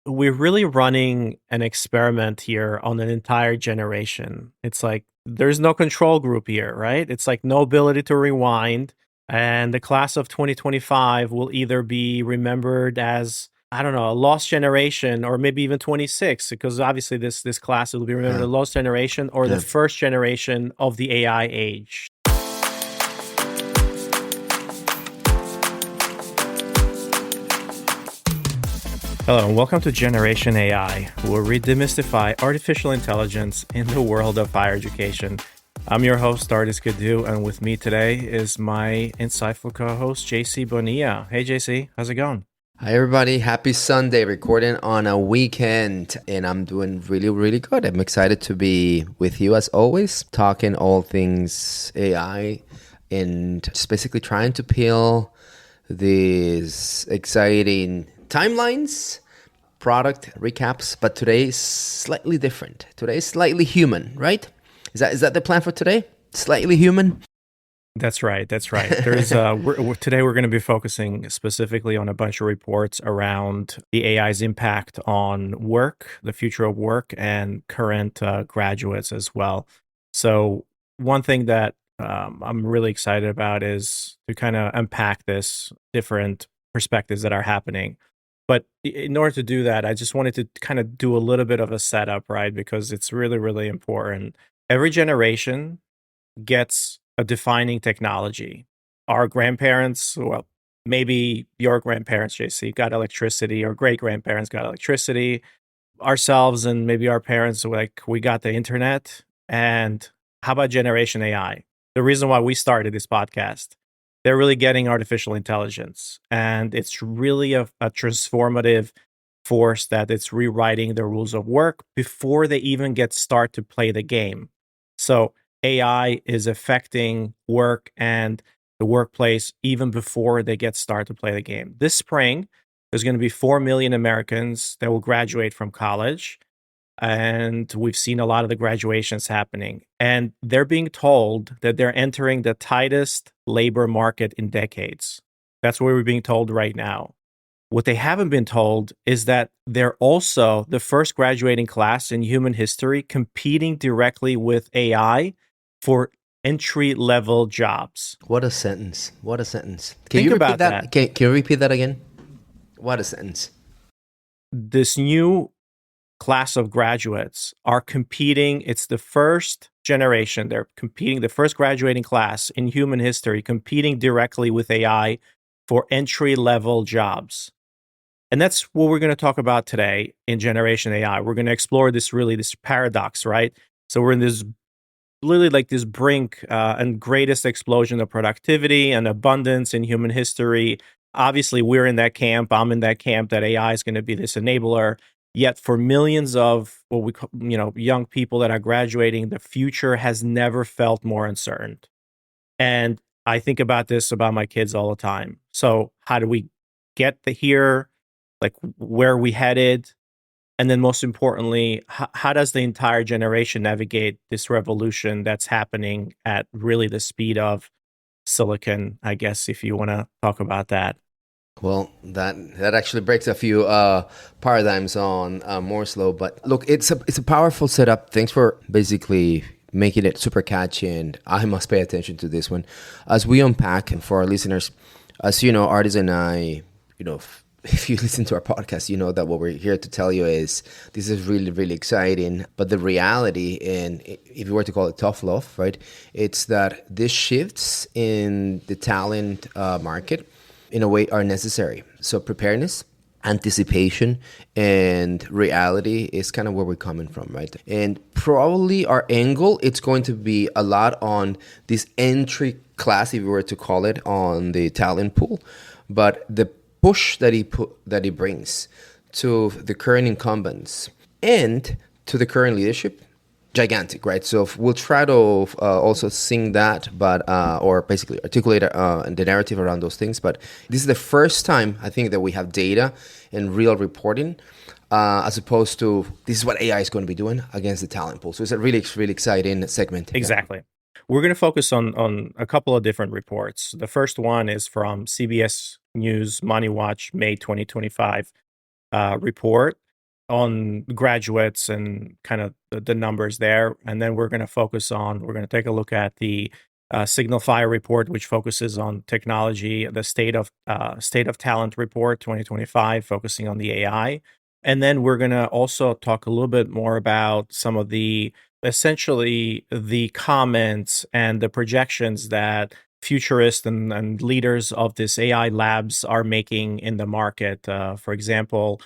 we're really running an experiment here on an entire generation. It's like there's no control group here, right? It's like no ability to rewind. And the class of 2025 will either be remembered as, I don't know, a lost generation, or maybe even 26, because obviously this class will be remembered Yeah. the lost generation or Yeah. the first generation of the AI age. Hello, and welcome to Generation AI, where we demystify artificial intelligence in the world of higher education. I'm your host, Ardis, Kadiu, and with me today is my insightful co-host, JC Bonilla. Hey, JC, how's it going? Hi, everybody. Happy Sunday, recording on a weekend, and I'm doing really, really good. I'm excited to be with you as always, talking all things AI and just basically trying to peel these exciting timelines, product recaps, but today is slightly different. Today is slightly human, right? Is that the plan for today? Slightly human? That's right. There's today we're going to be focusing specifically on a bunch of reports around the AI's impact on work, the future of work, and current graduates as well. So one thing that I'm really excited about is to kind of unpack this different perspectives that are happening. But in order to do that, I just wanted to kind of do a little bit of a setup, right? Because it's really, really important. Every generation gets a defining technology. Our grandparents, well, maybe your grandparents, JC, got electricity, or great grandparents got electricity. Ourselves and maybe our parents, like, we got the internet. And how about Generation AI? The reason why we started this podcast, they're really getting artificial intelligence. And it's really a transformative force that it's rewriting the rules of work before they even start to play the game. So AI is affecting work and the workplace even before they start to play the game. This spring, there's going to be 4 million Americans that will graduate from college. And we've seen a lot of the graduations happening. And they're being told that they're entering the tightest labor market in decades. That's what we're being told right now. What they haven't been told is that they're also the first graduating class in human history competing directly with AI for entry-level jobs. What a sentence. What a sentence. Think you repeat about that. Can you repeat that again? What a sentence. This new class of graduates are competing. It's the first generation. They're competing, the first graduating class in human history, competing directly with AI for entry-level jobs. And that's what we're going to talk about today in Generation AI. We're going to explore this paradox, right? So we're in this really like this brink and greatest explosion of productivity and abundance in human history. Obviously, we're in that camp. I'm in that camp that AI is going to be this enabler. Yet for millions of what we call, young people that are graduating, the future has never felt more uncertain. And I think about this about my kids all the time. So how do we get here? Like, where are we headed? And then most importantly, how does the entire generation navigate this revolution that's happening at really the speed of silicon, I guess, if you want to talk about that? Well, that actually breaks a few paradigms on Moore's law. But look, it's a powerful setup. Thanks for basically making it super catchy, and I must pay attention to this one as we unpack. And for our listeners, as you know, Ardis and I, if you listen to our podcast, you know that what we're here to tell you is this is really, really exciting. But the reality, and if you were to call it tough love, right, it's that these shifts in the talent market, in a way, are necessary. So preparedness, anticipation, and reality is kind of where we're coming from, right? And probably our angle, it's going to be a lot on this entry class, if you were to call it, on the talent pool. But the push that he brings to the current incumbents and to the current leadership, gigantic, right? So we'll try to also sing that, but or basically articulate the narrative around those things. But this is the first time I think that we have data and real reporting, as opposed to this is what AI is going to be doing against the talent pool. So it's a really, really exciting segment. Exactly. Yeah. We're going to focus on a couple of different reports. The first one is from CBS News Money Watch May 2025 report. on graduates and kind of the numbers there. And then we're going to take a look at the SignalFire report, which focuses on technology, the state of talent report 2025, focusing on the AI. And then we're going to also talk a little bit more about some of the essentially the comments and the projections that futurists and leaders of this AI labs are making in the market. For example,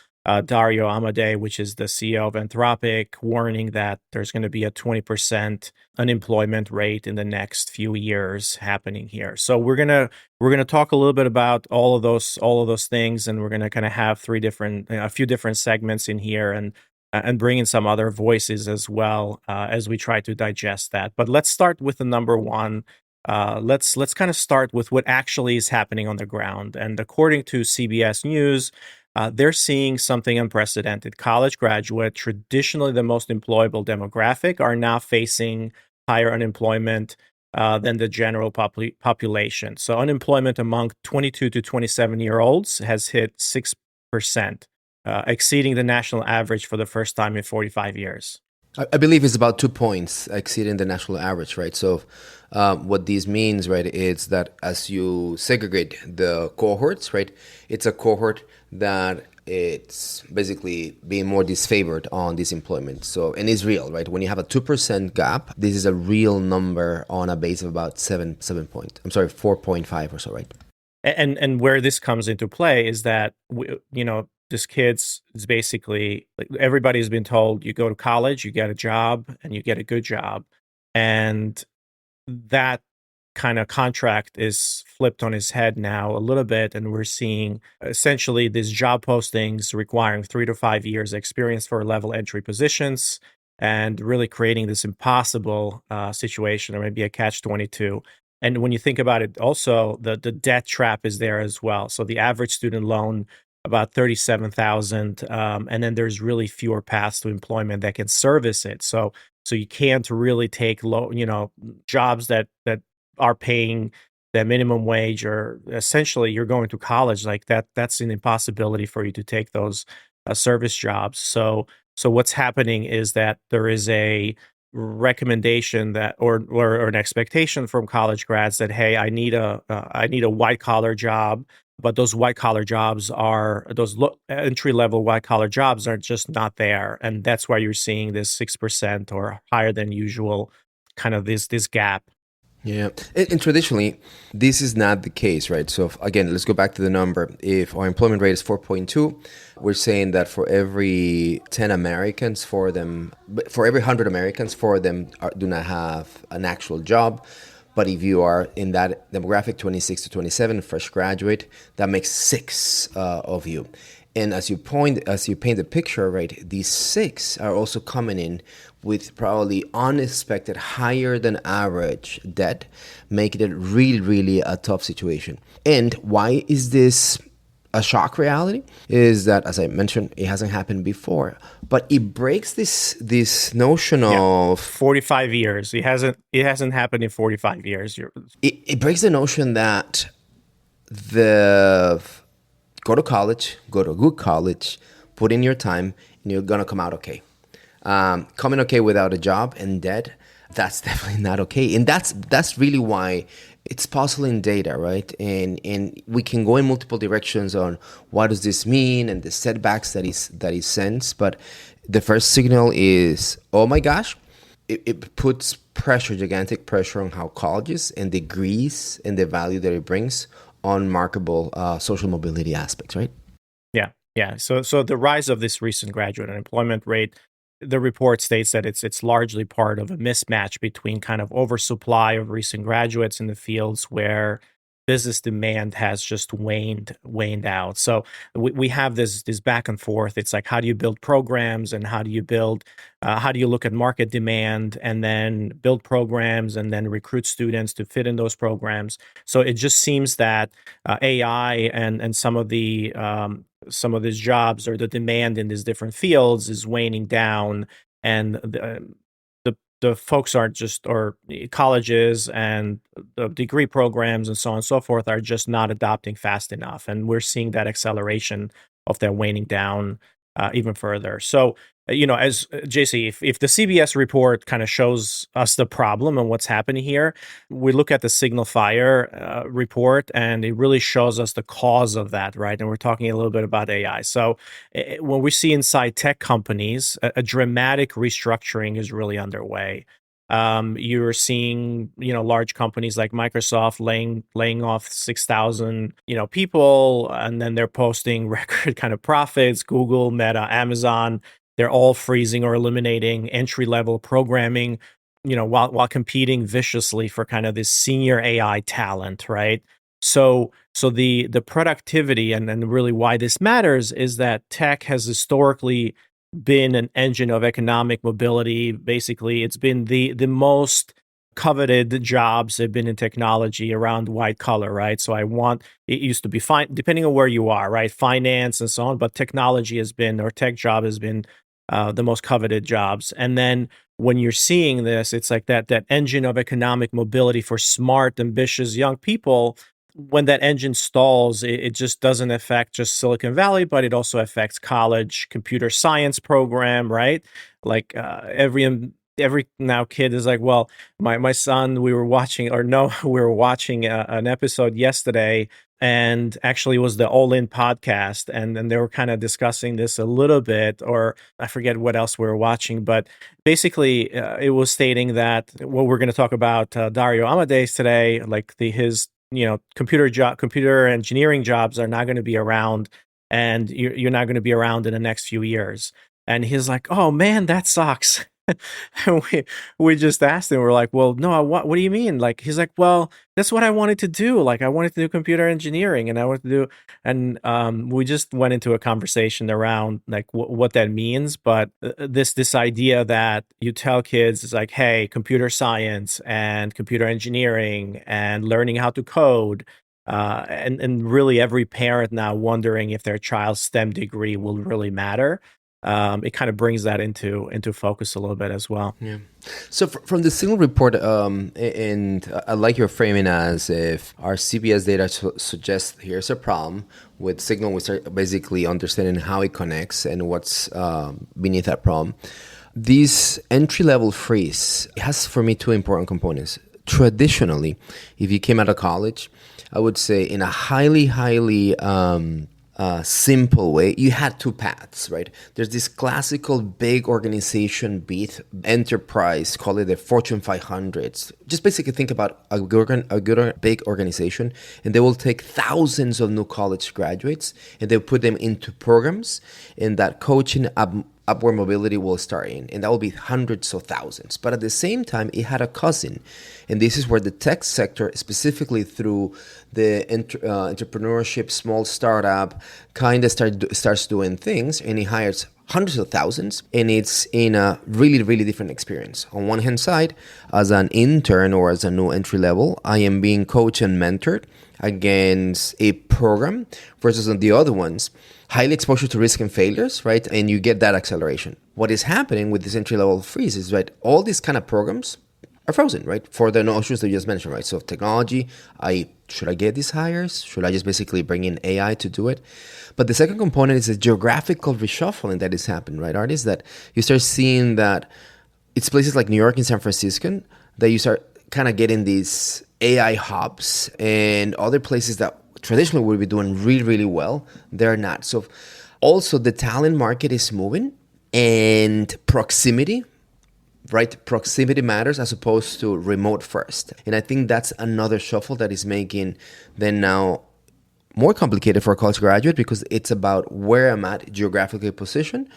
Dario Amodei, which is the CEO of Anthropic, warning that there's going to be a 20% unemployment rate in the next few years happening here. So we're gonna talk a little bit about all of those things, and we're gonna kind of have a few different segments in here, and bring in some other voices as well as we try to digest that. But let's start with the number one. Let's kind of start with what actually is happening on the ground. And according to CBS News, they're seeing something unprecedented. College graduate, traditionally the most employable demographic, are now facing higher unemployment than the general population. So unemployment among 22 to 27-year-olds has hit 6%, exceeding the national average for the first time in 45 years. I believe it's about 2 points exceeding the national average, right? So what this means, right, is that as you segregate the cohorts, right, it's a cohort that it's basically being more disfavored on this employment. So, and it's real, right? When you have a 2% gap, this is a real number on a base of about 4.5 or so, right? And where this comes into play is that this kids is basically like everybody's been told you go to college, you get a job, and you get a good job, and that kind of contract is flipped on his head now a little bit, and we're seeing essentially these job postings requiring 3 to 5 years experience for level entry positions, and really creating this impossible situation, or maybe a catch-22. And when you think about it, also the debt trap is there as well. So the average student loan about 37,000, and then there's really fewer paths to employment that can service it. So you can't really take jobs that are paying the minimum wage, or essentially you're going to college like that. That's an impossibility for you to take those service jobs. So what's happening is that there is a recommendation that or an expectation from college grads that, hey, I need a white collar job, but those white collar jobs entry level white collar jobs are just not there, and that's why you're seeing this 6% or higher than usual kind of this gap. Yeah. And traditionally, this is not the case, right? So again, let's go back to the number. If our employment rate is 4.2, we're saying that for every 10 Americans, for every 100 Americans, 4 of them do not have an actual job. But if you are in that demographic, 26 to 27, fresh graduate, that makes 6 of you. And as you paint the picture, right, these 6 are also coming in with probably unexpected, higher than average debt, making it really, really a tough situation. And why is this a shock reality? Is that, as I mentioned, it hasn't happened before, but it breaks this notion of 45 years. It hasn't happened in 45 years. It breaks the notion that go to college, go to a good college, put in your time, and you're gonna come out okay. Coming okay without a job and debt, that's definitely not okay. And that's really why it's puzzling data, right? And we can go in multiple directions on what does this mean and the setbacks that he sends. But the first signal is, oh my gosh, it puts gigantic pressure on how colleges and degrees and the value that it brings on marketable social mobility aspects, right? Yeah. So the rise of this recent graduate unemployment rate, the report states that it's largely part of a mismatch between kind of oversupply of recent graduates in the fields where business demand has just waned out. So we have this back and forth. It's like, how do you build programs, and how do you look at market demand and then build programs and then recruit students to fit in those programs. So it just seems that AI and some of these jobs, or the demand in these different fields, is waning down, and the folks aren't just, or colleges and the degree programs and so on and so forth are just not adopting fast enough. And we're seeing that acceleration of that waning down even further. So, as JC, if the CBS report kind of shows us the problem and what's happening here, we look at the SignalFire report, and it really shows us the cause of that, right? And we're talking a little bit about AI. So, when we see inside tech companies, a dramatic restructuring is really underway. You're seeing, large companies like Microsoft laying off 6,000, people, and then they're posting record kind of profits. Google, Meta, Amazon, they're all freezing or eliminating entry level programming, while competing viciously for kind of this senior AI talent, right? So the productivity and really why this matters is that tech has historically been an engine of economic mobility. Basically, it's been the most coveted jobs have been in technology around white collar, right? So it used to be fine, depending on where you are, right? Finance and so on, but technology has been, or tech job has been the most coveted jobs. And then when you're seeing this, it's like that engine of economic mobility for smart, ambitious young people. When that engine stalls, it just doesn't affect just Silicon Valley, but it also affects college computer science program, right? Like every now kid is like, well, my son, we were watching, or no, we were watching an episode yesterday, and actually it was the All In podcast, and they were kind of discussing this a little bit, or I forget what else we were watching, but basically it was stating that what we're going to talk about Dario Amodei today, like his computer engineering jobs are not going to be around, and you're not going to be around in the next few years. And he's like, oh man, that sucks. And we just asked him, we're like, well, no, what do you mean? Like, he's like, well, that's what I wanted to do. Like, I wanted to do computer engineering, and I wanted to do, and we just went into a conversation around like what that means. But this idea that you tell kids is like, hey, computer science and computer engineering and learning how to code. And really every parent now wondering if their child's STEM degree will really matter. It kind of brings that into focus a little bit as well. Yeah. So from the Signal report, and I like your framing as if our CBS data suggests here's a problem with Signal. We start basically understanding how it connects and what's beneath that problem. This entry-level freeze has, for me, two important components. Traditionally, if you came out of college, I would say in a highly simple way, you had two paths, right? There's this classical big organization beat enterprise, call it the Fortune 500s. Just basically think about a good big organization, and they will take thousands of new college graduates and they'll put them into programs, and that coaching upward mobility will start in, and that will be hundreds of thousands. But at the same time, it had a cousin, and this is where the tech sector, specifically through the entrepreneurship, small startup, kind of starts doing things, and it hires hundreds of thousands, and it's in a really, really different experience. On one hand side, as an intern or as a new entry level, I am being coached and mentored against a program, versus on the other ones, highly exposure to risk and failures, right? And you get that acceleration. What is happening with this entry-level freeze is, right, all these kind of programs are frozen, right? For the notions that you just mentioned, right? So technology, should I get these hires? Should I just basically bring in AI to do it? But the second component is the geographical reshuffling that is happening, right, Ardis? That you start seeing that it's places like New York and San Francisco that you start kind of getting these AI hubs, and other places that traditionally would be doing really, really well, they're not. So also the talent market is moving, and proximity, right? Proximity matters as opposed to remote first. And I think that's another shuffle that is making then now more complicated for a college graduate, because it's about where I'm at geographically positioned.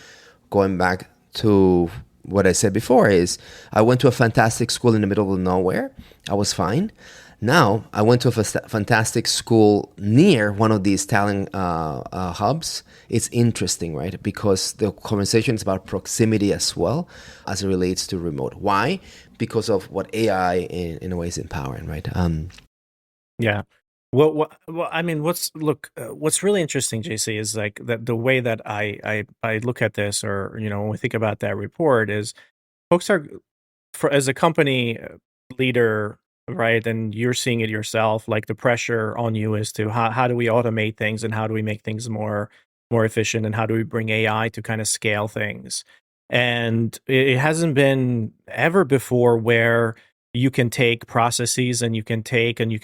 Going back to what I said before is I went to a fantastic school in the middle of nowhere. I was fine. Now, I went to a fantastic school near one of these talent hubs. It's interesting, right? Because the conversation is about proximity as well as it relates to remote. Why? Because of what AI in a way is empowering, right? Yeah. Well, I mean, what's really interesting, JC, is like that the way that I look at this, or when we think about that report, is folks are, as a company leader, right, and you're seeing it yourself, like the pressure on you is to how do we automate things, and how do we make things more more efficient, and how do we bring AI to kind of scale things. And it hasn't been ever before where you can take processes and you can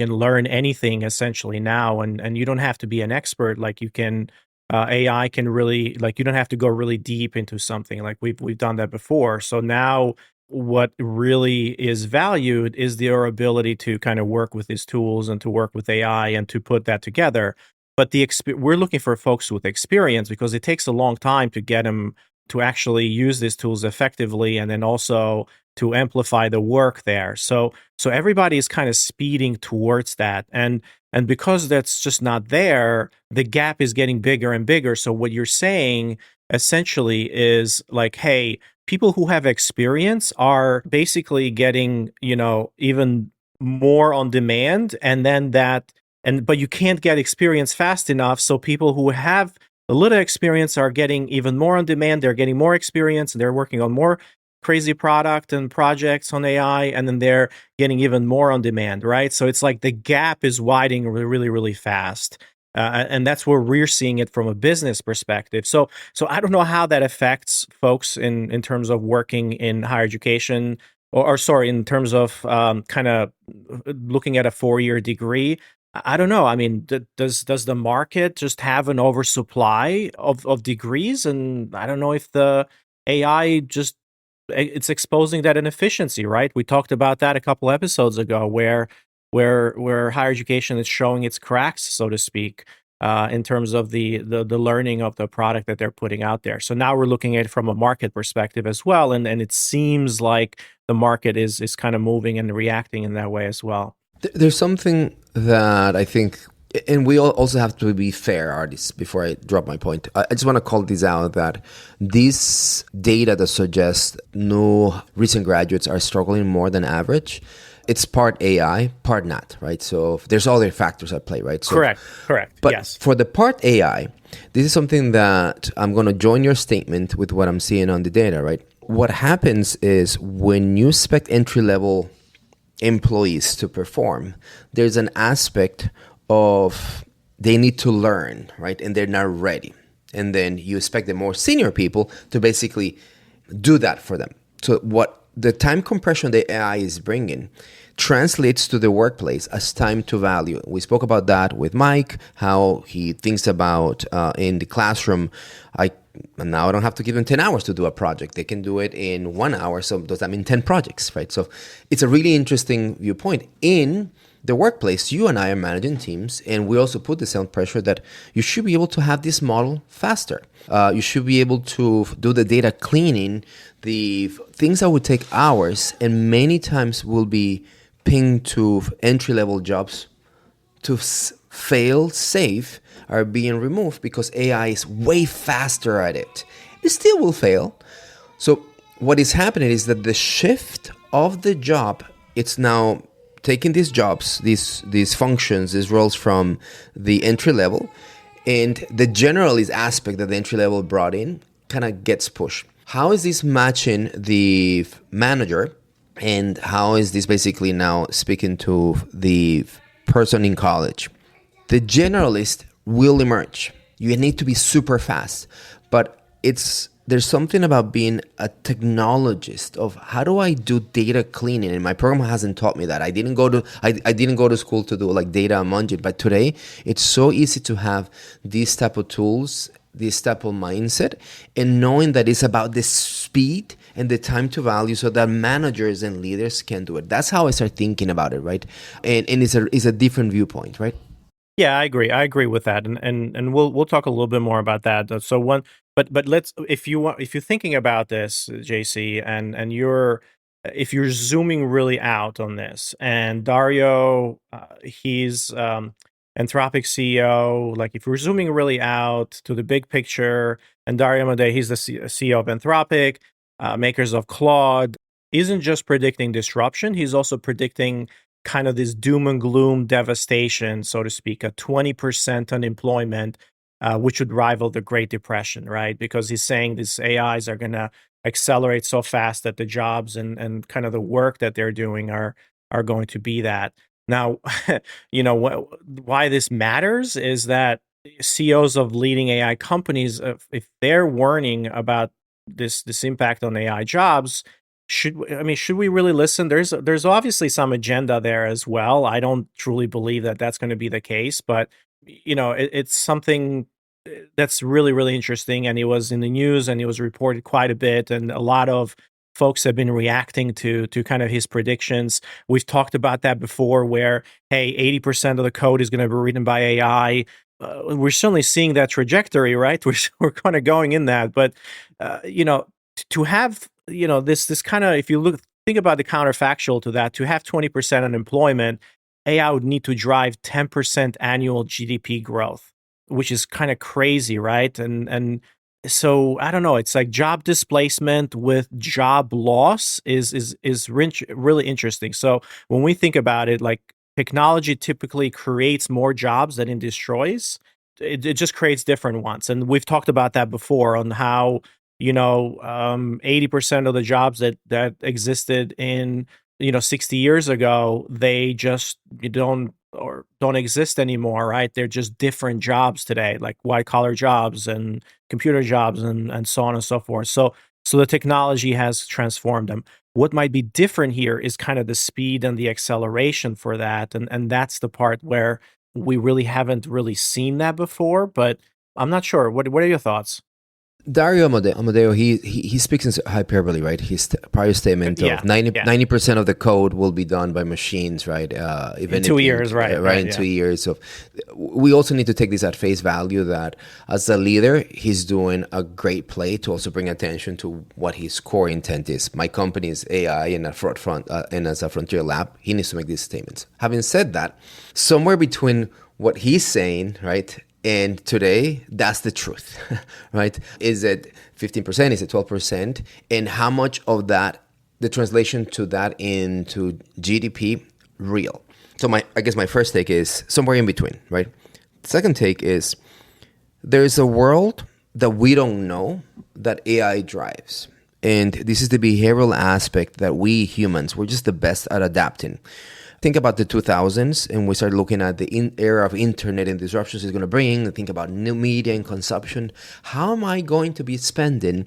learn anything essentially now, and you don't have to be an expert. Like you can AI can really, like, you don't have to go really deep into something. Like we've done that before. So now what really is valued is their ability to kind of work with these tools and to work with AI and to put that together. But we're looking for folks with experience, because it takes a long time to get them to actually use these tools effectively, and then also to amplify the work there. So everybody is kind of speeding towards that, and because that's just not there, the gap is getting bigger and bigger. So what you're saying essentially is like, hey, people who have experience are basically getting, even more on demand, and then but you can't get experience fast enough. So people who have a little experience are getting even more on demand. They're getting more experience and they're working on more crazy product and projects on AI, and then they're getting even more on demand, right? So it's like the gap is widening really, really fast. And that's where we're seeing it from a business perspective. So I don't know how that affects folks in terms of working in higher education, or sorry, in terms of kind of looking at a 4-year degree. I don't know. I mean, does the market just have an oversupply of degrees? And I don't know if the AI just it's exposing that inefficiency, right? We talked about that a couple episodes ago, where higher education is showing its cracks, so to speak, in terms of the learning of the product that they're putting out there. So now we're looking at it from a market perspective as well, and it seems like the market is kind of moving and reacting in that way as well. There's something that I think, and we also have to be fair, Ardis, before I drop my point. I just want to call this out, that this data that suggests new recent graduates are struggling more than average, it's part AI, part not, right? So there's other factors at play, right? So, correct. But yes. For the part AI, this is something that I'm going to join your statement with what I'm seeing on the data, right? What happens is when you expect entry-level employees to perform, there's an aspect of they need to learn, right? And they're not ready. And then you expect the more senior people to basically do that for them. So what the time compression the AI is bringing translates to the workplace as time to value. We spoke about that with Mike, how he thinks about in the classroom, now I don't have to give them 10 hours to do a project. They can do it in 1 hour. So does that mean 10 projects, right? So it's a really interesting viewpoint. In the workplace, you and I are managing teams, and we also put the sound pressure that you should be able to have this model faster. You should be able to do the data cleaning, the things that would take hours, and many times will be pinged to entry-level jobs to fail safe are being removed because AI is way faster at it. It still will fail. So what is happening is that the shift of the job, it's now taking these jobs, these functions, these roles from the entry level, and the generalist aspect that the entry level brought in kind of gets pushed. How is this matching the manager, and how is this basically now speaking to the person in college? The generalist will emerge. You need to be super fast, but there's something about being a technologist of how do I do data cleaning, and my program hasn't taught me that. I didn't go to school to do like data munging, but today it's so easy to have these type of tools, this type of mindset, and knowing that it's about the speed and the time to value so that managers and leaders can do it. That's how I start thinking about it, right? And it's a different viewpoint, right? Yeah, I agree. I agree with that, and we'll talk a little bit more about that. So but let's, if you're thinking about this, JC, and if you're zooming really out on this, and Dario, he's Anthropic CEO. Like if we're zooming really out to the big picture, and Dario Amodei, he's the CEO of Anthropic, makers of Claude, isn't just predicting disruption. He's also predicting kind of this doom and gloom devastation, so to speak, a 20% unemployment, which would rival the Great Depression, right? Because he's saying these AIs are going to accelerate so fast that the jobs and kind of the work that they're doing are going to be that. Now, why this matters is that CEOs of leading AI companies, if they're warning about this impact on AI jobs, should we really listen? There's obviously some agenda there as well. I don't truly believe that that's going to be the case, but it's something that's really interesting, and it was in the news and it was reported quite a bit, and a lot of folks have been reacting to kind of his predictions. We've talked about that before, where hey, 80% of the code is going to be written by AI. We're certainly seeing that trajectory, right? We're kind of going in that, but to have this kind of, if you think about the counterfactual to that, to have 20% unemployment, AI would need to drive 10% annual GDP growth, which is kind of crazy, right? And so I don't know. It's like job displacement with job loss is really interesting. So when we think about it, like technology typically creates more jobs than it destroys. It just creates different ones, and we've talked about that before on how 80% of the jobs that existed in 60 years ago, they just don't exist anymore, right? They're just different jobs today, like white collar jobs and computer jobs and so on and so forth. So the technology has transformed them. What might be different here is kind of the speed and the acceleration for that, and that's the part where we really haven't really seen that before. But I'm not sure. What are your thoughts? Dario Amodei, he speaks in hyperbole, right? His prior statement Yeah, of yeah. 90% of the code will be done by machines, right? If In 2 years, right, right, right, in yeah. 2 years. So we also need to take this at face value that as a leader, he's doing a great play to also bring attention to what his core intent is. My company is AI and and as a frontier lab, he needs to make these statements. Having said that, somewhere between what he's saying, right, and today, that's the truth, right? Is it 15%? Is it 12%? And how much of that, the translation to that into GDP, real? So I guess my first take is somewhere in between, right? The second take is there's a world that we don't know that AI drives. And this is the behavioral aspect that we humans, we're just the best at adapting. Think about the 2000s, and we start looking at the era of internet and disruptions it's going to bring, and think about new media and consumption. How am I going to be spending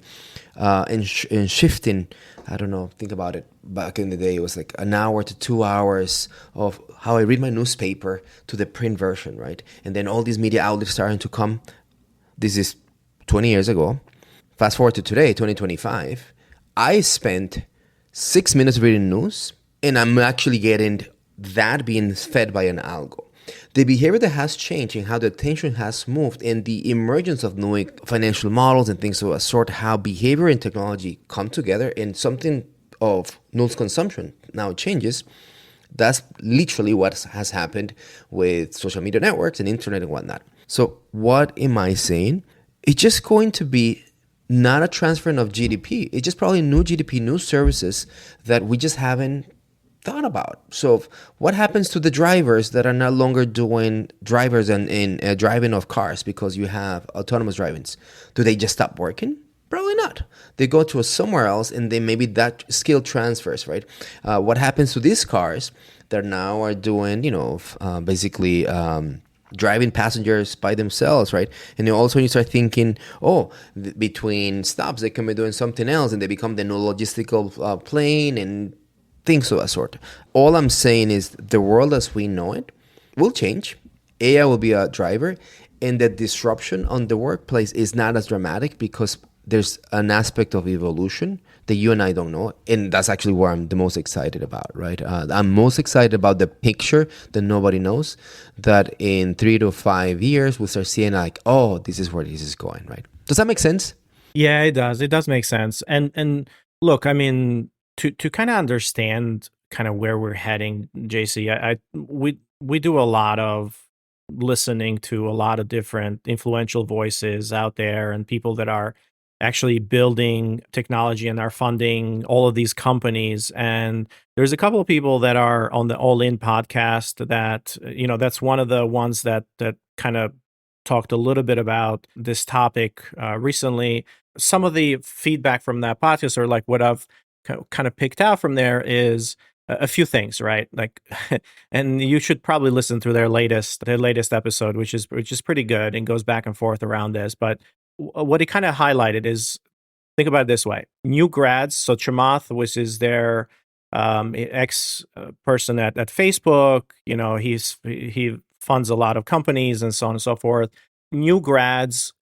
and shifting? I don't know, think about it. Back in the day, it was like an hour to 2 hours of how I read my newspaper to the print version, right? And then all these media outlets starting to come. This is 20 years ago. Fast forward to today, 2025. I spent 6 minutes reading news, and I'm actually getting that being fed by an algo. The behavior that has changed and how the attention has moved and the emergence of new financial models and things of a sort, how behavior and technology come together and something of news consumption now changes. That's literally what has happened with social media networks and internet and whatnot. So what am I saying? It's just going to be not a transfer of GDP. It's just probably new GDP, new services that we just haven't thought about. So what happens to the drivers that are no longer doing drivers in driving of cars because you have autonomous drivings? Do they just stop working? Probably not. They go to somewhere else, and then maybe that skill transfers, right? What happens to these cars that now are doing, basically driving passengers by themselves, right? And then also you start thinking, between stops, they can be doing something else, and they become the new logistical plane and things of that sort. All I'm saying is the world as we know it will change. AI will be a driver, and the disruption on the workplace is not as dramatic because there's an aspect of evolution that you and I don't know. And that's actually where I'm the most excited about, right? I'm most excited about the picture that nobody knows, that in 3 to 5 years, we'll start seeing like, oh, this is where this is going, right? Does that make sense? Yeah, it does. It does make sense. And look, I mean, to kind of understand kind of where we're heading, JC, we do a lot of listening to a lot of different influential voices out there and people that are actually building technology and are funding all of these companies. And there's a couple of people that are on the All In podcast that, that's one of the ones that kind of talked a little bit about this topic recently. Some of the feedback from that podcast, or like what I've kind of picked out from there, is a few things, right? Like, and you should probably listen to their latest episode, which is pretty good and goes back and forth around this. But what he kind of highlighted is, think about it this way: new grads. So Chamath, which is their ex person at Facebook, he funds a lot of companies and so on and so forth. New grads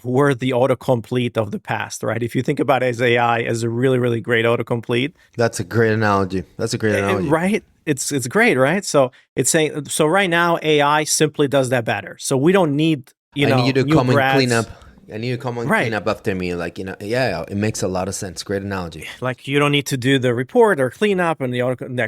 were the autocomplete of the past, right? If you think about it as AI as a really, really great autocomplete. That's a great analogy. Right? It's great, right? So it's saying, so right now AI simply does that better. So we don't need, I need you to new come and grads. clean up. I need you to come and Right. clean up after me. Like, yeah, it makes a lot of sense. Great analogy. Like, you don't need to do the report or clean up and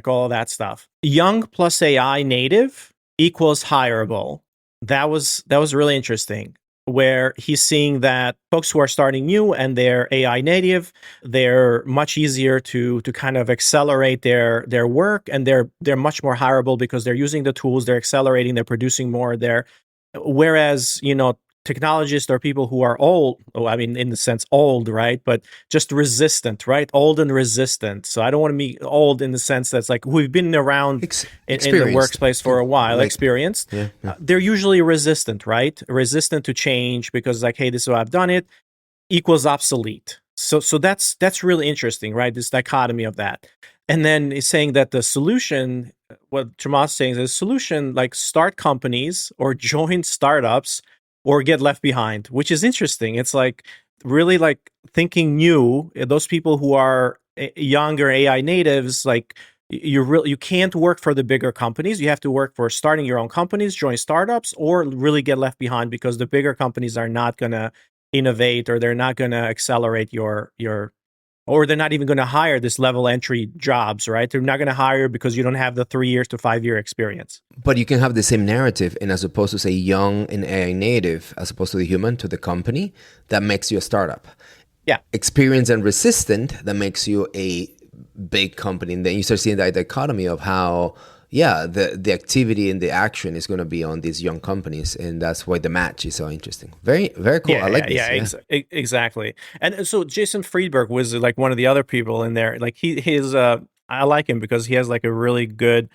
all that stuff. Young plus AI native equals hireable. That was really interesting, where he's seeing that folks who are starting new and they're AI native, they're much easier to kind of accelerate their work, and they're much more hireable because they're using the tools, they're accelerating, they're producing more there. Whereas, technologists are people who are old. I mean, in the sense old, right? But just resistant, right? Old and resistant. So I don't want to be old in the sense that's like we've been around in the workplace for a while, experienced. Yeah. They're usually resistant, right? Resistant to change because like, hey, this is how I've done it, equals obsolete. So that's really interesting, right? This dichotomy of that. And then he's saying that the solution, what Chamath's saying is the solution, like start companies or join startups or get left behind, which is interesting. It's like really like thinking new. Those people who are younger AI natives, like you can't work for the bigger companies. You have to work for starting your own companies, join startups, or really get left behind because the bigger companies are not going to innovate, or they're not going to accelerate your or they're not even going to hire this level entry jobs, right? They're not going to hire because you don't have the 3 years to 5 year experience. But you can have the same narrative, and as opposed to say young and AI native, as opposed to the human, to the company, that makes you a startup. Yeah. Experienced and resistant, that makes you a big company. And then you start seeing that dichotomy of how, the activity and the action is going to be on these young companies, and that's why the match is so interesting. Very, very cool. I like this. Exactly. And so Jason Friedberg was like one of the other people in there. Like I like him because he has like a really good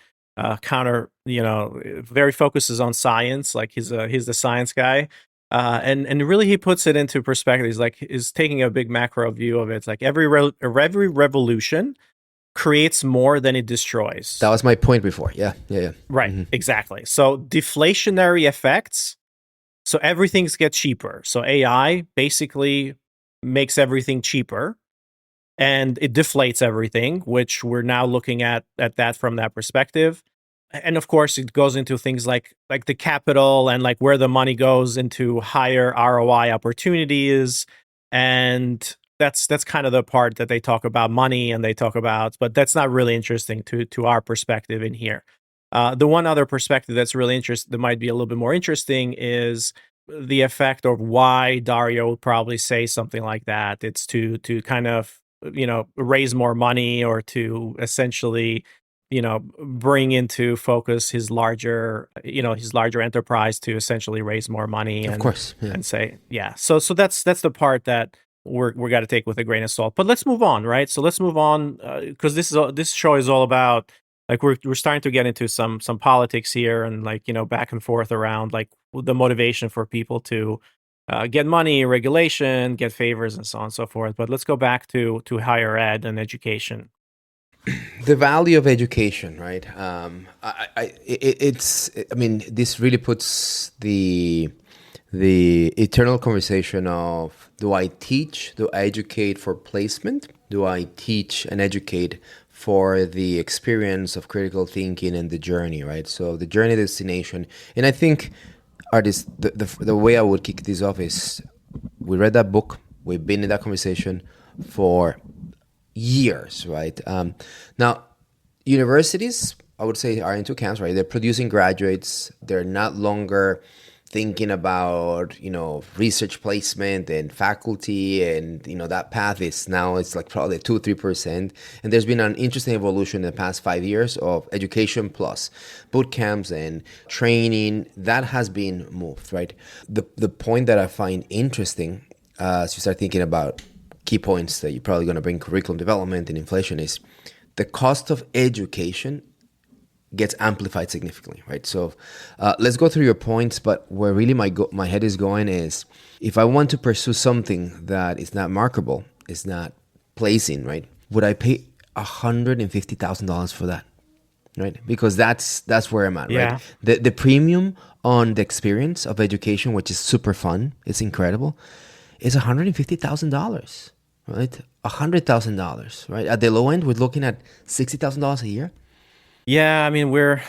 counter. Very focuses on science. Like he's the science guy. And really he puts it into perspective. He's like is taking a big macro view of it. It's like every revolution creates more than it destroys. That was my point before. Yeah. Right, exactly. So deflationary effects, so everything gets cheaper. So AI basically makes everything cheaper, and it deflates everything, which we're now looking at that from that perspective. And of course, it goes into things like the capital and like where the money goes into higher ROI opportunities. And that's kind of the part that they talk about money and they talk about, but that's not really interesting to our perspective in here. The one other perspective that's really interesting, that might be a little bit more interesting, is the effect of why Dario would probably say something like that. It's to kind of, raise more money, or to essentially, bring into focus his larger enterprise to essentially raise more money. Of course. Yeah. And say, yeah. So that's the part that we're got to take with a grain of salt. But let's move on, right? So let's move on because this show is all about like we're starting to get into some politics here, and like back and forth around like the motivation for people to get money, regulation, get favors, and so on and so forth. But let's go back to higher ed and education. The value of education, right? This really puts the eternal conversation of, do I teach, do I educate for placement? Do I teach and educate for the experience of critical thinking and the journey, right? So the journey destination. And I think, Ardis, the way I would kick this off is, we read that book, we've been in that conversation for years, right? Now, universities, I would say, are in two camps, right? They're producing graduates. They're not longer thinking about, research placement and faculty, and, that path is now, it's like probably 2-3%. And there's been an interesting evolution in the past 5 years of education plus boot camps and training. That has been moved, right? The point that I find interesting, as you start thinking about key points that you're probably going to bring curriculum development and inflation, is the cost of education gets amplified significantly, right? So let's go through your points, but where really my head is going is, if I want to pursue something that is not marketable, is not placing, right? Would I pay $150,000 for that? Right, because that's where I'm at, right? Yeah. The premium on the experience of education, which is super fun, it's incredible, is $150,000, right? $100,000, right? At the low end, we're looking at $60,000 a year. Yeah, I mean, we're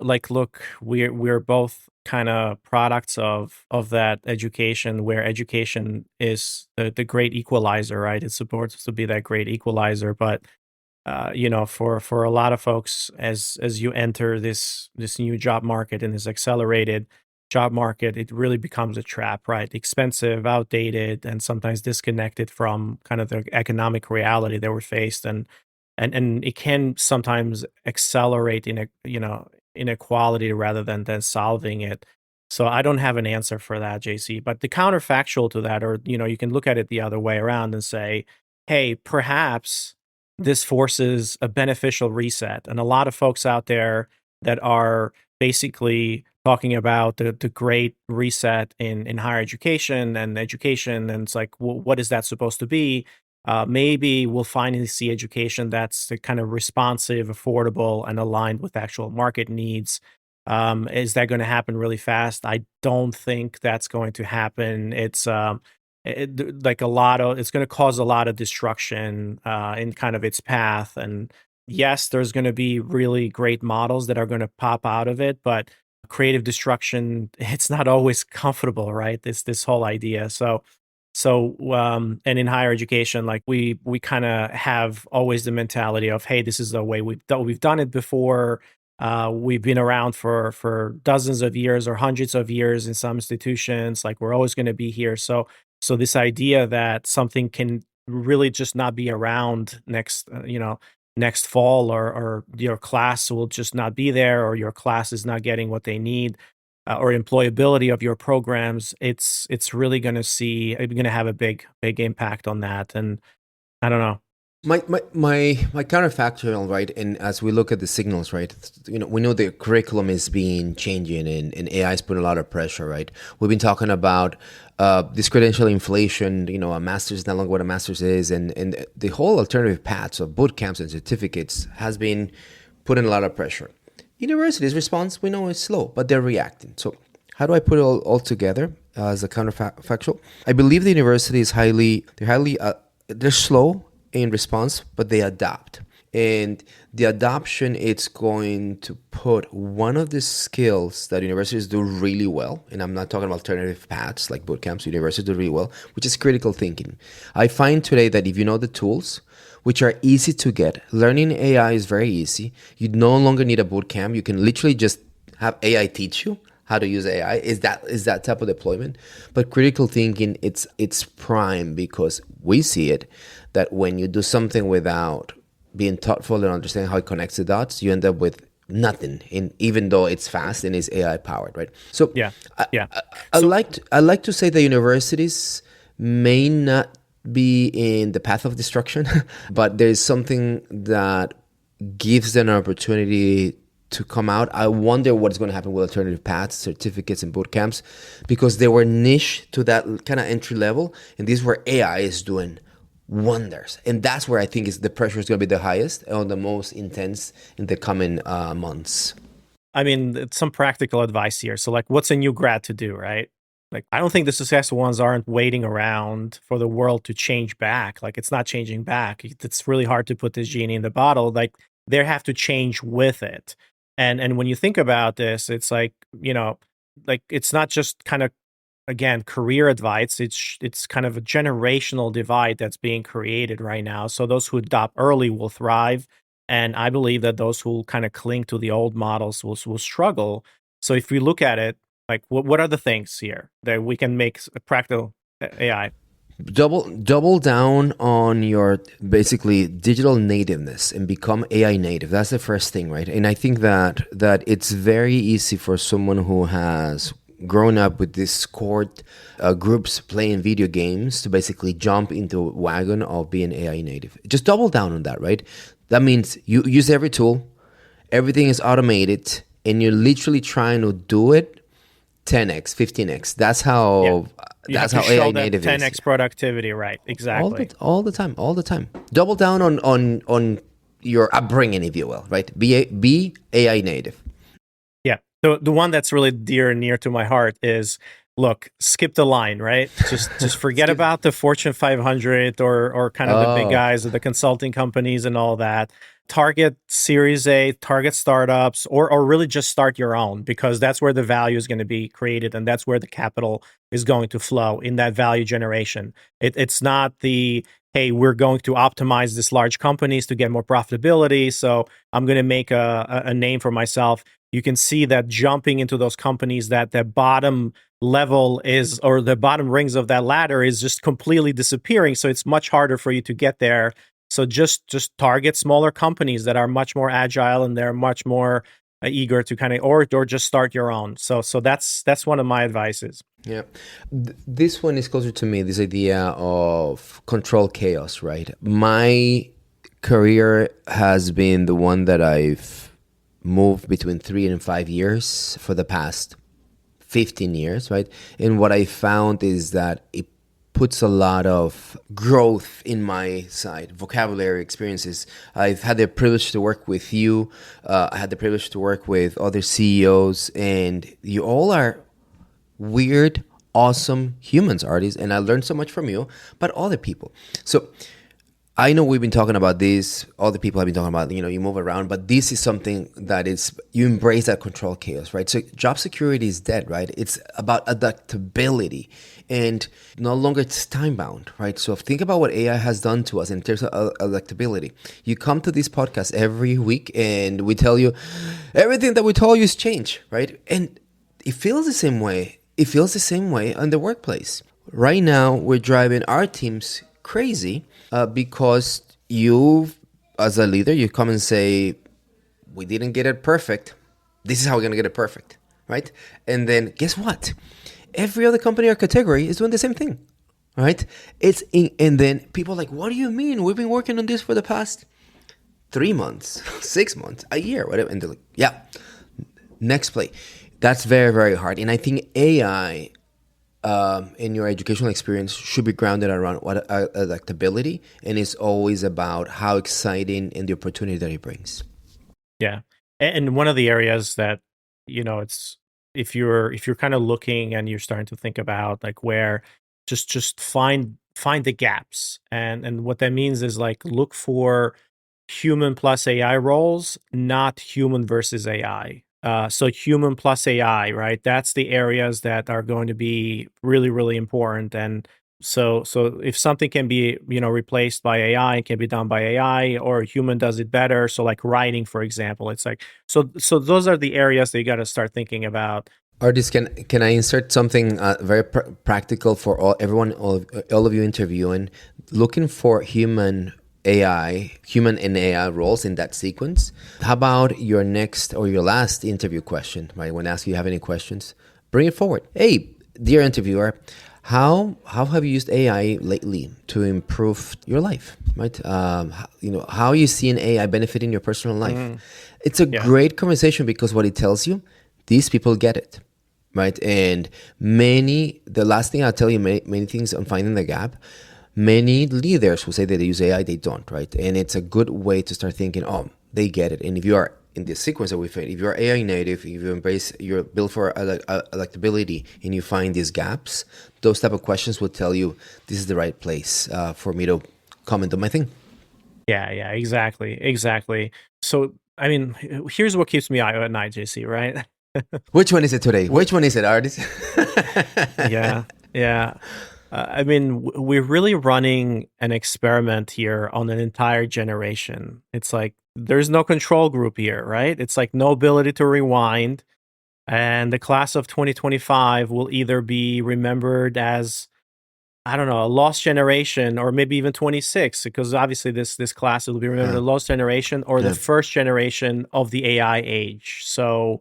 like, look, we're both kind of products of that education, where education is the great equalizer, right? It's supposed to be that great equalizer, but for a lot of folks, as you enter this new job market and this accelerated job market, it really becomes a trap, right? Expensive, outdated, and sometimes disconnected from kind of the economic reality that we're faced, and it can sometimes accelerate inequality rather than solving it. So I don't have an answer for that, JC. But the counterfactual to that, or you can look at it the other way around and say, hey, perhaps this forces a beneficial reset. And a lot of folks out there that are basically talking about the great reset in higher education and education, and it's like, well, what is that supposed to be? Maybe we'll finally see education that's the kind of responsive, affordable, and aligned with actual market needs. Is that going to happen really fast? I don't think that's going to happen. Like it's going to cause a lot of destruction in kind of its path. And yes, there's going to be really great models that are going to pop out of it, but creative destruction, it's not always comfortable, right? This whole idea. And in higher education, like we kind of have always the mentality of, hey, this is the way we've done it before. We've been around for dozens of years or hundreds of years in some institutions. Like, we're always going to be here. So this idea that something can really just not be around next fall, or your class will just not be there, or your class is not getting what they need, or employability of your programs, it's really going to have a big impact on that. And I don't know. My counterfactual, right? And as we look at the signals, right? We know the curriculum is being changing, and AI is putting a lot of pressure, right? We've been talking about this credential inflation. A master's is no longer what a master's is, and the whole alternative paths of boot camps and certificates has been putting a lot of pressure. Universities' response, we know, is slow, but they're reacting. So how do I put it all together as a counterfactual? I believe the university is they're slow in response, but they adapt. And the adoption, it's going to put one of the skills that universities do really well, and I'm not talking about alternative paths like boot camps, universities do really well, which is critical thinking. I find today that if you know the tools, which are easy to get, learning AI is very easy. You no longer need a boot camp. You can literally just have AI teach you how to use AI. Is that type of deployment? But critical thinking, it's prime, because we see it that when you do something without being thoughtful and understanding how it connects the dots, you end up with nothing. Even though it's fast and it's AI powered, right? So Yeah. I like to say that universities may not be in the path of destruction, but there's something that gives them an opportunity to come out. I wonder what's going to happen with alternative paths, certificates, and boot camps, because they were niche to that kind of entry level, and this is where AI is doing wonders. And that's where I think the pressure is going to be the highest and the most intense in the coming months. I mean, it's some practical advice here. So, like, what's a new grad to do, right? Like, I don't think the successful ones aren't waiting around for the world to change back. Like, it's not changing back. It's really hard to put this genie in the bottle. Like, they have to change with it. And when you think about this, it's like, like, it's not just kind of, again, career advice. It's kind of a generational divide that's being created right now. So those who adopt early will thrive, and I believe that those who kind of cling to the old models will struggle. So if we look at it, like, what are the things here that we can make a practical AI? Double down on your basically digital nativeness and become AI native. That's the first thing, right? And I think that it's very easy for someone who has grown up with Discord groups playing video games to basically jump into a wagon of being AI native. Just double down on that, right? That means you use every tool, everything is automated, and you're literally trying to do it 10x, 15x. That's Yeah. how You have that's to how AI show them native is. 10x productivity, right? Exactly. All the time. Double down on your upbringing, if you will, right? Be AI native. Yeah. The one that's really dear and near to my heart is, look, skip the line, right? Just forget Excuse me. about the Fortune 500 or kind of the big Oh, guys or the consulting companies and all that. Target Series A, target startups, or really just start your own, because that's where the value is going to be created and that's where the capital is going to flow in that value generation. It's not the, hey, we're going to optimize this large companies to get more profitability, so I'm going to make a name for myself. You can see that jumping into those companies, that the bottom level is, or the bottom rings of that ladder is just completely disappearing. So it's much harder for you to get there. So just target smaller companies that are much more agile and they're much more eager to kind of, or just start your own. So that's one of my advices. yeah. This one is closer to me. This idea of control chaos, right? My career has been the one that I've moved between 3 and 5 years for the past 15 years, right? And what I found is that it puts a lot of growth in my side, vocabulary, experiences. I've had the privilege to work with you. I had the privilege to work with other CEOs, and you all are weird, awesome humans, Ardis, and I learned so much from you, but other people. So I know we've been talking about this. Other people have been talking about, you move around, but this is something that is, you embrace that control chaos, right? So job security is dead, right? It's about adaptability and no longer it's time bound, right? So think about what AI has done to us in terms of adaptability. You come to this podcast every week and we tell you everything that we told you is change, right? And it feels the same way. It feels the same way in the workplace. Right now, we're driving our teams crazy because you, as a leader, you come and say, we didn't get it perfect. This is how we're going to get it perfect, right? And then guess what? Every other company or category is doing the same thing, right? And then people are like, what do you mean? We've been working on this for the past 3 months, 6 months, a year, whatever. And they're like, yeah, next play. That's very, very hard. And I think AI in your educational experience should be grounded around what adaptability, and it's always about how exciting and the opportunity that it brings. Yeah. And one of the areas that, it's, if you're kind of looking and you're starting to think about like where, just find the gaps. And what that means is like look for human plus AI roles, not human versus AI. So human plus AI, right? That's the areas that are going to be really, really important. And so if something can be, replaced by AI, it can be done by AI, or a human does it better. So like writing, for example, it's like, so those are the areas that you got to start thinking about. Artist, can I insert something very practical for everyone, all of you interviewing, looking for human and AI roles in that sequence? How about your next or your last interview question, right? When I ask you have any questions, bring it forward. Hey, dear interviewer, how have you used AI lately to improve your life, right? How are you seeing AI benefiting your personal life? It's a Yeah. great conversation because what it tells you, these people get it, right? And the last thing I'll tell you, many things on finding the gap, many leaders who say that they use AI, they don't, right? And it's a good way to start thinking, oh, they get it. And if you are in this sequence that we fit, if you're AI native, if you embrace, you're built for adaptability and you find these gaps, those type of questions will tell you this is the right place for me to come and do my thing. Yeah, exactly. So, I mean, here's what keeps me out at night, JC, right? Which one is it today? We- Which one is it, Ardis? yeah, yeah. I mean, we're really running an experiment here on an entire generation. It's like there's no control group here, right? It's like no ability to rewind. And the class of 2025 will either be remembered as, I don't know, a lost generation, or maybe even 26, because obviously this class will be remembered Yeah, a lost generation, or the yeah. first generation of the AI age. So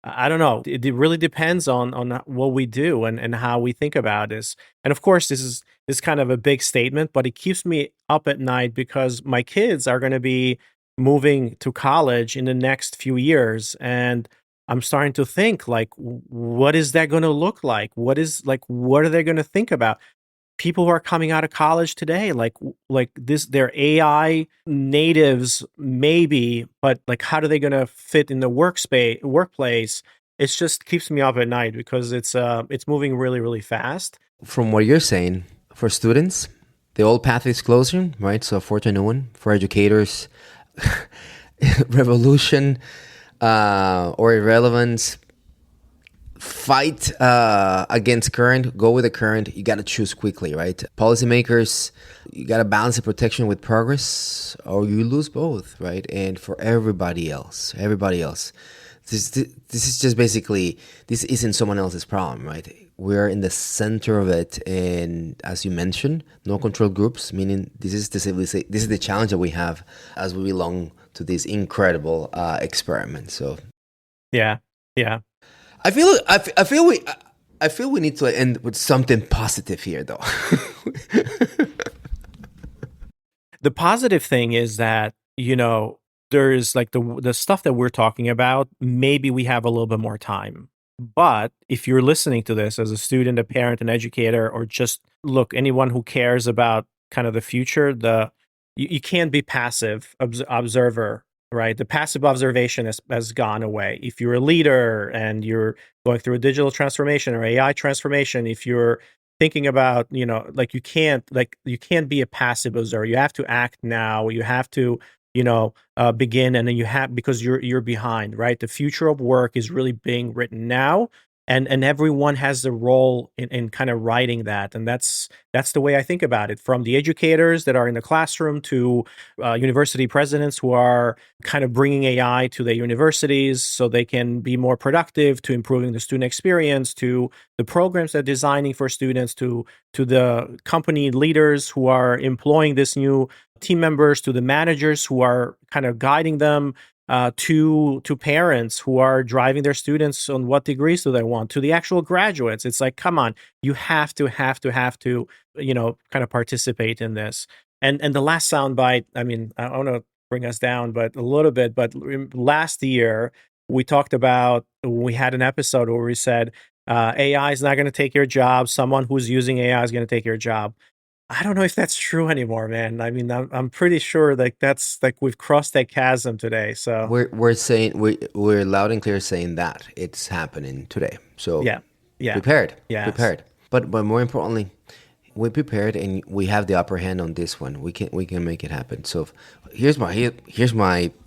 I don't know. It really depends on what we do and how we think about this. And of course, this kind of a big statement, but it keeps me up at night because my kids are going to be moving to college in the next few years, and I'm starting to think like, what is that going to look like? What are they going to think about? People who are coming out of college today, like this, they're AI natives, maybe, but like, how are they going to fit in the workplace? It just keeps me up at night because it's moving really, really fast. From what you're saying, for students, the old path is closing, right? So forte new one. For educators, revolution or irrelevance. Fight against current, go with the current. You got to choose quickly, right? Policymakers, you got to balance the protection with progress or you lose both, right? And for everybody else, this is just basically, this isn't someone else's problem, right? We're in the center of it. And as you mentioned, no control groups, meaning this is the challenge that we have as we belong to this incredible experiment. So yeah. I feel we need to end with something positive here, though. The positive thing is that, there's like the stuff that we're talking about, maybe we have a little bit more time. But if you're listening to this as a student, a parent, an educator, or just anyone who cares about kind of the future, you can't be passive observer. Right. The passive observation has gone away. If you're a leader and you're going through a digital transformation or AI transformation, if you're thinking about, you can't be a passive observer. You have to act now. You have to, begin, and then because you're behind, right? The future of work is really being written now. And everyone has the role in kind of writing that. And that's the way I think about it, from the educators that are in the classroom to university presidents who are kind of bringing AI to their universities so they can be more productive, to improving the student experience, to the programs they're designing for students, to the company leaders who are employing this new team members, to the managers who are kind of guiding them, to parents who are driving their students on what degrees do they want, to the actual graduates. It's like, come on, you have to, kind of participate in this. And the last soundbite, I mean, I don't want to bring us down, but a little bit, but last year we had an episode where we said, AI is not going to take your job. Someone who's using AI is going to take your job. I don't know if that's true anymore, man. I mean, I'm pretty sure that's like we've crossed that chasm today. So we're saying we're loud and clear saying that it's happening today. So yeah, prepared. But more importantly, we're prepared and we have the upper hand on this one. We can make it happen. So here's my I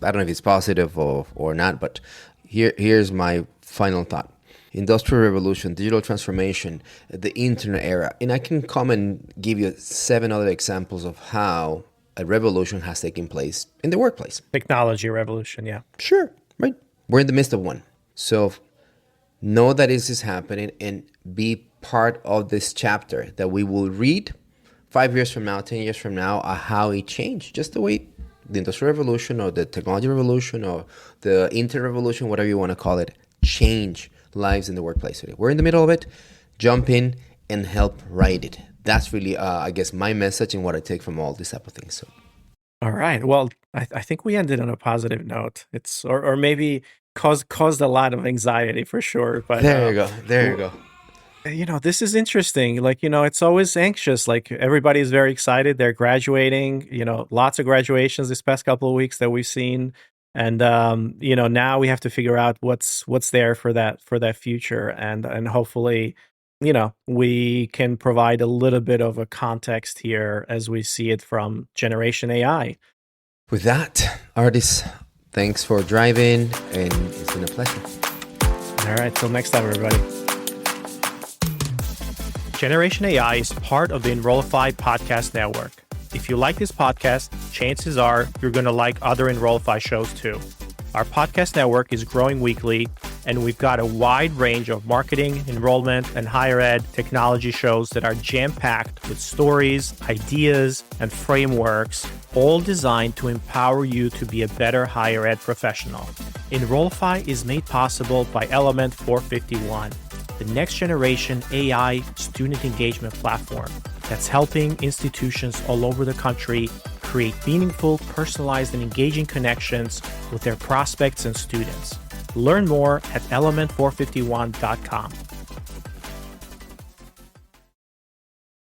don't know if it's positive or not, but here's my final thought. Industrial revolution, digital transformation, the internet era. And I can come and give you 7 other examples of how a revolution has taken place in the workplace. Technology revolution, yeah. Sure, right. We're in the midst of one. So know that this is happening and be part of this chapter that we will read 5 years from now, 10 years from now, how it changed. Just the way the industrial revolution or the technology revolution or the internet revolution, whatever you want to call it, change lives in the workplace today. We're in the middle of it. Jump in and help write it. That's really, I guess, my message and what I take from all these type of things. So, all right. Well, I think we ended on a positive note. It's or maybe caused a lot of anxiety for sure. But there you go. This is interesting. Like, it's always anxious. Like, everybody's very excited. They're graduating. Lots of graduations this past couple of weeks that we've seen. And now we have to figure out what's there for that future, and hopefully, we can provide a little bit of a context here as we see it from Generation AI. With that, Ardis, thanks for driving, and it's been a pleasure. All right, till next time, everybody. Generation AI is part of the Enrollify podcast network. If you like this podcast, chances are you're going to like other Enrollify shows too. Our podcast network is growing weekly, and we've got a wide range of marketing, enrollment, and higher ed technology shows that are jam-packed with stories, ideas, and frameworks, all designed to empower you to be a better higher ed professional. Enrollify is made possible by Element 451, the next generation AI student engagement platform that's helping institutions all over the country create meaningful, personalized, and engaging connections with their prospects and students. Learn more at element451.com.